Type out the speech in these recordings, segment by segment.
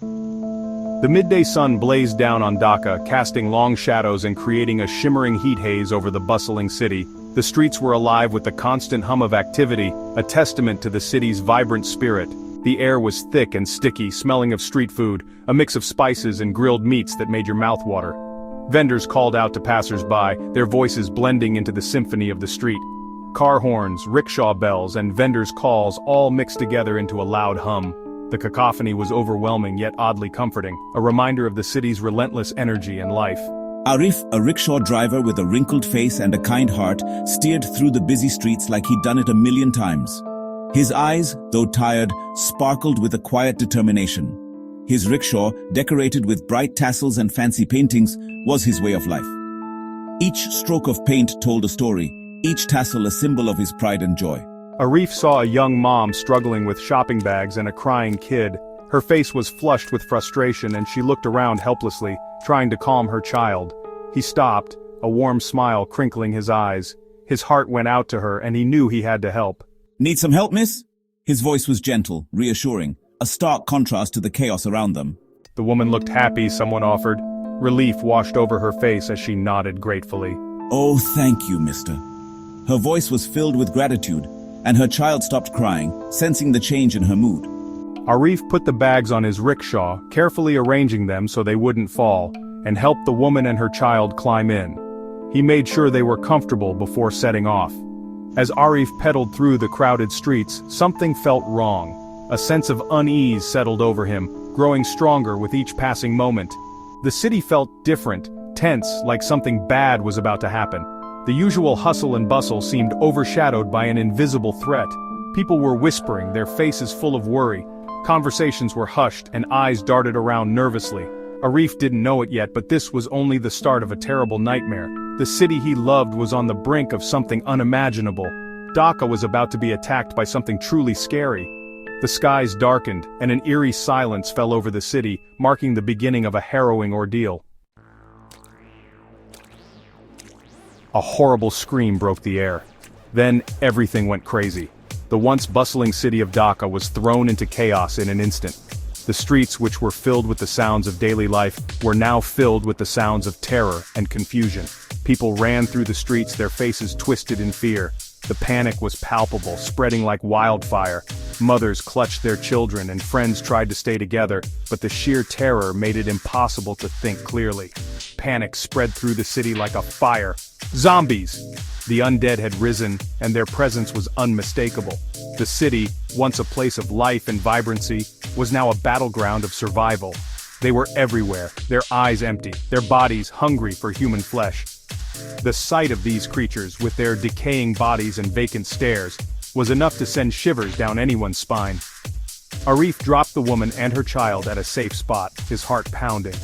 The midday sun blazed down on Dhaka, casting long shadows and creating a shimmering heat haze over the bustling city. The streets were alive with the constant hum of activity, a testament to the city's vibrant spirit. The air was thick and sticky, smelling of street food, a mix of spices and grilled meats that made your mouth water. Vendors called out to passers-by, their voices blending into the symphony of the street. Car horns, rickshaw bells, and vendors' calls all mixed together into a loud hum. The cacophony was overwhelming yet oddly comforting, a reminder of the city's relentless energy and life. Arif, a rickshaw driver with a wrinkled face and a kind heart, steered through the busy streets like he'd done it a million times. His eyes, though tired, sparkled with a quiet determination. His rickshaw, decorated with bright tassels and fancy paintings, was his way of life. Each stroke of paint told a story, each tassel a symbol of his pride and joy. Arif saw a young mom struggling with shopping bags and a crying kid. Her face was flushed with frustration and she looked around helplessly, trying to calm her child. He stopped, a warm smile crinkling his eyes. His heart went out to her and he knew he had to help. "Need some help, miss?" His voice was gentle, reassuring, a stark contrast to the chaos around them. The woman looked happy, someone offered. Relief washed over her face as she nodded gratefully. "Oh, thank you, mister." Her voice was filled with gratitude, and her child stopped crying, sensing the change in her mood. Arif put the bags on his rickshaw, carefully arranging them so they wouldn't fall, and helped the woman and her child climb in. He made sure they were comfortable before setting off. As Arif pedaled through the crowded streets, something felt wrong. A sense of unease settled over him, growing stronger with each passing moment. The city felt different, tense, like something bad was about to happen. The usual hustle and bustle seemed overshadowed by an invisible threat. People were whispering, their faces full of worry. Conversations were hushed and eyes darted around nervously. Arif didn't know it yet, but this was only the start of a terrible nightmare. The city he loved was on the brink of something unimaginable. Dhaka was about to be attacked by something truly scary. The skies darkened, and an eerie silence fell over the city, marking the beginning of a harrowing ordeal. A horrible scream broke the air. Then, everything went crazy. The once bustling city of Dhaka was thrown into chaos in an instant. The streets, which were filled with the sounds of daily life, were now filled with the sounds of terror and confusion. People ran through the streets, their faces twisted in fear. The panic was palpable, spreading like wildfire. Mothers clutched their children and friends tried to stay together, but the sheer terror made it impossible to think clearly. Panic spread through the city like a fire. Zombies! The undead had risen, and their presence was unmistakable. The city, once a place of life and vibrancy, was now a battleground of survival. They were everywhere, their eyes empty, their bodies hungry for human flesh. The sight of these creatures, with their decaying bodies and vacant stares, was enough to send shivers down anyone's spine. Arif dropped the woman and her child at a safe spot, his heart pounding.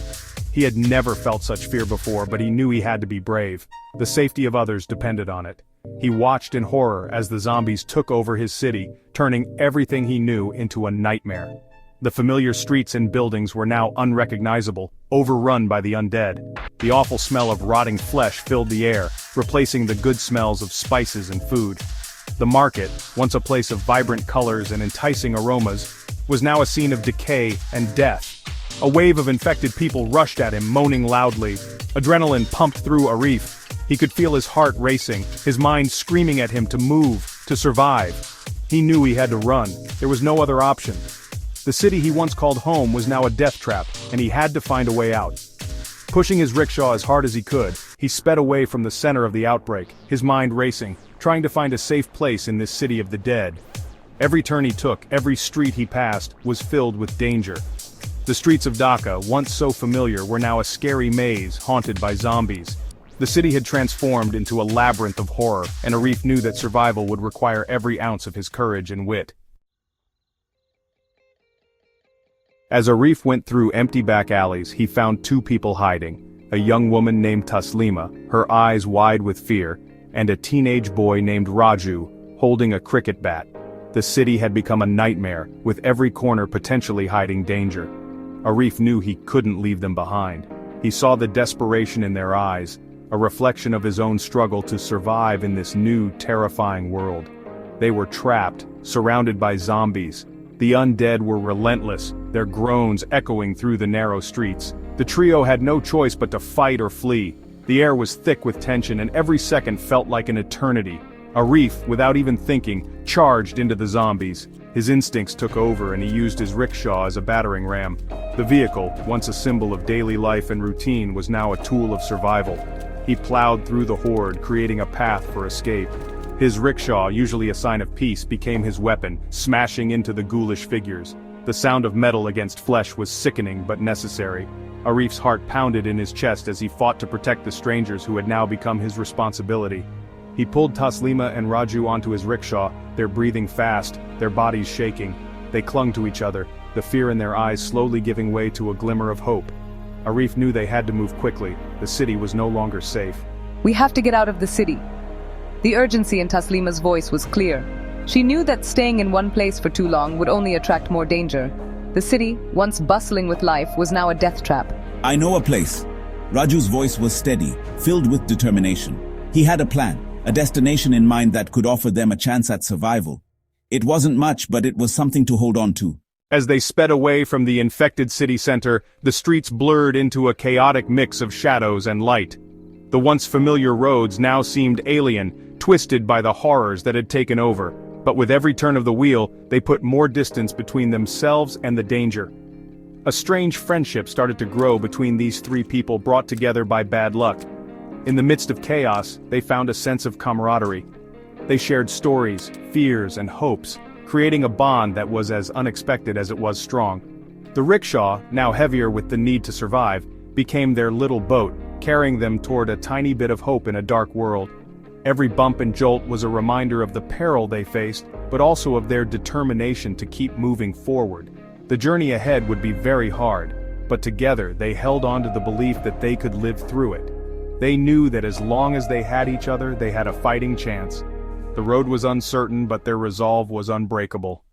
He had never felt such fear before, but he knew he had to be brave. The safety of others depended on it. He watched in horror as the zombies took over his city, turning everything he knew into a nightmare. The familiar streets and buildings were now unrecognizable, overrun by the undead. The awful smell of rotting flesh filled the air, replacing the good smells of spices and food. The market, once a place of vibrant colors and enticing aromas, was now a scene of decay and death. A wave of infected people rushed at him, moaning loudly. Adrenaline pumped through Arif. He could feel his heart racing, his mind screaming at him to move, to survive. He knew he had to run. There was no other option. The city he once called home was now a death trap, and he had to find a way out. Pushing his rickshaw as hard as he could, he sped away from the center of the outbreak, his mind racing, trying to find a safe place in this city of the dead. Every turn he took, every street he passed, was filled with danger. The streets of Dhaka, once so familiar, were now a scary maze haunted by zombies. The city had transformed into a labyrinth of horror, and Arif knew that survival would require every ounce of his courage and wit. As Arif went through empty back alleys, he found two people hiding: a young woman named Taslima, her eyes wide with fear, and a teenage boy named Raju, holding a cricket bat. The city had become a nightmare, with every corner potentially hiding danger. Arif knew he couldn't leave them behind. He saw the desperation in their eyes, a reflection of his own struggle to survive in this new, terrifying world. They were trapped, surrounded by zombies, The undead were relentless, their groans echoing through the narrow streets. The trio had no choice but to fight or flee. The air was thick with tension and every second felt like an eternity. Arif, without even thinking, charged into the zombies. His instincts took over and he used his rickshaw as a battering ram. The vehicle, once a symbol of daily life and routine, was now a tool of survival. He plowed through the horde, creating a path for escape. His rickshaw, usually a sign of peace, became his weapon, smashing into the ghoulish figures. The sound of metal against flesh was sickening but necessary. Arif's heart pounded in his chest as he fought to protect the strangers who had now become his responsibility. He pulled Taslima and Raju onto his rickshaw, their breathing fast, their bodies shaking. They clung to each other, the fear in their eyes slowly giving way to a glimmer of hope. Arif knew they had to move quickly. The city was no longer safe. We have to get out of the city. The urgency in Taslima's voice was clear. She knew that staying in one place for too long would only attract more danger. The city, once bustling with life, was now a death trap. I know a place. Raju's voice was steady, filled with determination. He had a plan, a destination in mind that could offer them a chance at survival. It wasn't much, but it was something to hold on to. As they sped away from the infected city center, the streets blurred into a chaotic mix of shadows and light. The once familiar roads now seemed alien, twisted by the horrors that had taken over. But with every turn of the wheel, they put more distance between themselves and the danger. A strange friendship started to grow between these three people brought together by bad luck. In the midst of chaos, they found a sense of camaraderie. They shared stories, fears, and hopes, creating a bond that was as unexpected as it was strong. The rickshaw, now heavier with the need to survive, became their little boat, carrying them toward a tiny bit of hope in a dark world. Every bump and jolt was a reminder of the peril they faced, but also of their determination to keep moving forward. The journey ahead would be very hard, but together they held on to the belief that they could live through it. They knew that as long as they had each other, they had a fighting chance. The road was uncertain, but their resolve was unbreakable.